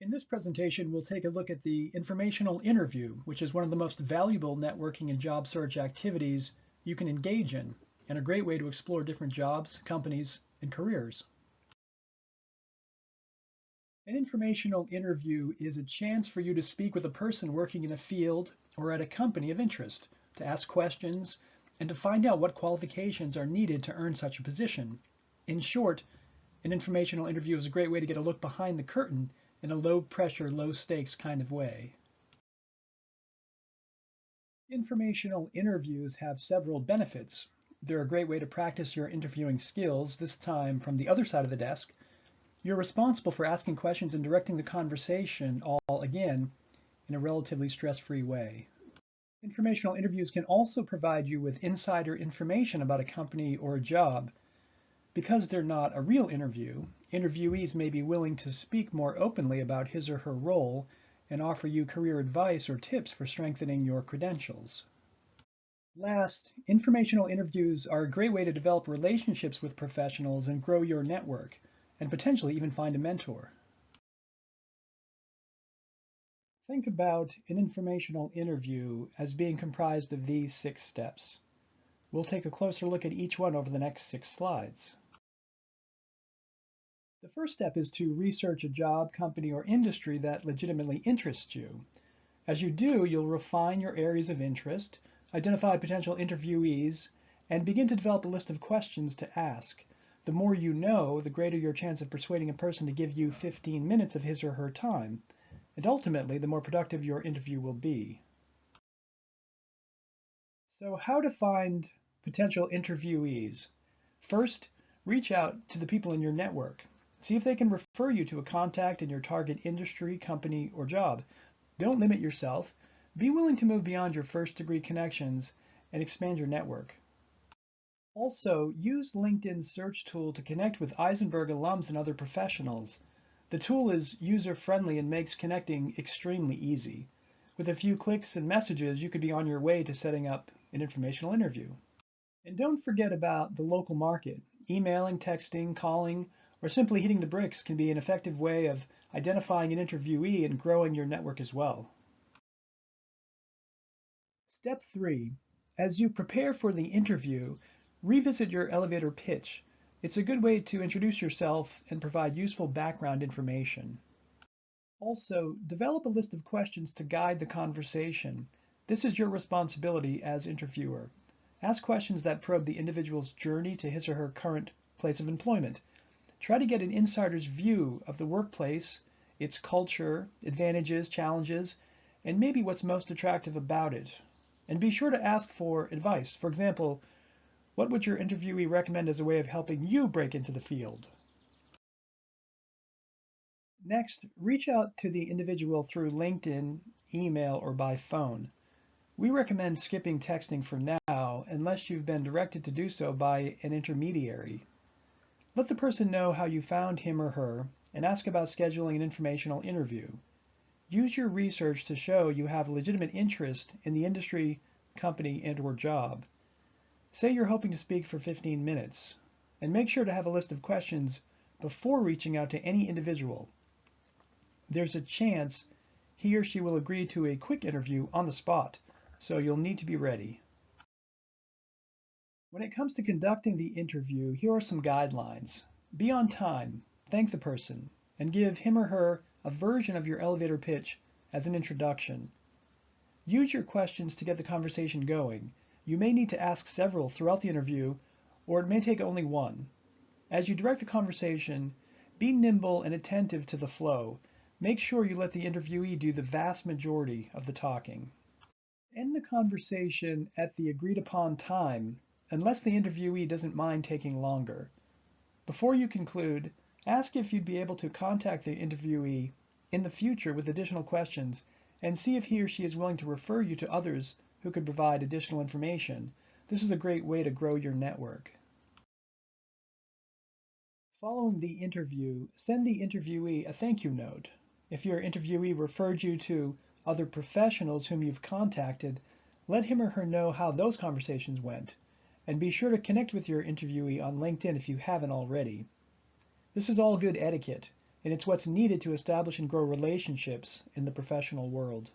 In this presentation, we'll take a look at the informational interview, which is one of the most valuable networking and job search activities you can engage in, and a great way to explore different jobs, companies, and careers. An informational interview is a chance for you to speak with a person working in a field or at a company of interest, to ask questions, and to find out what qualifications are needed to earn such a position. In short, an informational interview is a great way to get a look behind the curtain in a low-pressure, low-stakes kind of way. Informational interviews have several benefits. They're a great way to practice your interviewing skills, this time from the other side of the desk. You're responsible for asking questions and directing the conversation, all again in a relatively stress-free way. Informational interviews can also provide you with insider information about a company or a job. Because they're not a real interview, interviewees may be willing to speak more openly about his or her role and offer you career advice or tips for strengthening your credentials. Last, informational interviews are a great way to develop relationships with professionals and grow your network, and potentially even find a mentor. Think about an informational interview as being comprised of these 6 steps. We'll take a closer look at each one over the next 6 slides. The first step is to research a job, company, or industry that legitimately interests you. As you do, you'll refine your areas of interest, identify potential interviewees, and begin to develop a list of questions to ask. The more you know, the greater your chance of persuading a person to give you 15 minutes of his or her time, and ultimately, the more productive your interview will be. So how to find potential interviewees? First, reach out to the people in your network. See if they can refer you to a contact in your target industry, company, or job. Don't limit yourself. Be willing to move beyond your first-degree connections and expand your network. Also, use LinkedIn's search tool to connect with Eisenberg alums and other professionals. The tool is user-friendly and makes connecting extremely easy. With a few clicks and messages, you could be on your way to setting up an informational interview. And don't forget about the local market. Emailing, texting, calling, or simply hitting the bricks can be an effective way of identifying an interviewee and growing your network as well. Step 3. As you prepare for the interview, revisit your elevator pitch. It's a good way to introduce yourself and provide useful background information. Also, develop a list of questions to guide the conversation. This is your responsibility as interviewer. Ask questions that probe the individual's journey to his or her current place of employment. Try to get an insider's view of the workplace, its culture, advantages, challenges, and maybe what's most attractive about it. And be sure to ask for advice. For example, what would your interviewee recommend as a way of helping you break into the field? Next, reach out to the individual through LinkedIn, email, or by phone. We recommend skipping texting for now, unless you've been directed to do so by an intermediary. Let the person know how you found him or her, and ask about scheduling an informational interview. Use your research to show you have a legitimate interest in the industry, company, and/or job. Say you're hoping to speak for 15 minutes, and make sure to have a list of questions before reaching out to any individual. There's a chance he or she will agree to a quick interview on the spot, so you'll need to be ready. When it comes to conducting the interview, here are some guidelines. Be on time, thank the person, and give him or her a version of your elevator pitch as an introduction. Use your questions to get the conversation going. You may need to ask several throughout the interview, or it may take only one. As you direct the conversation, be nimble and attentive to the flow. Make sure you let the interviewee do the vast majority of the talking. End the conversation at the agreed upon time, unless the interviewee doesn't mind taking longer. Before you conclude, ask if you'd be able to contact the interviewee in the future with additional questions, and see if he or she is willing to refer you to others who could provide additional information. This is a great way to grow your network. Following the interview, send the interviewee a thank you note. If your interviewee referred you to other professionals whom you've contacted, let him or her know how those conversations went, and be sure to connect with your interviewee on LinkedIn if you haven't already. This is all good etiquette. and it's what's needed to establish and grow relationships in the professional world.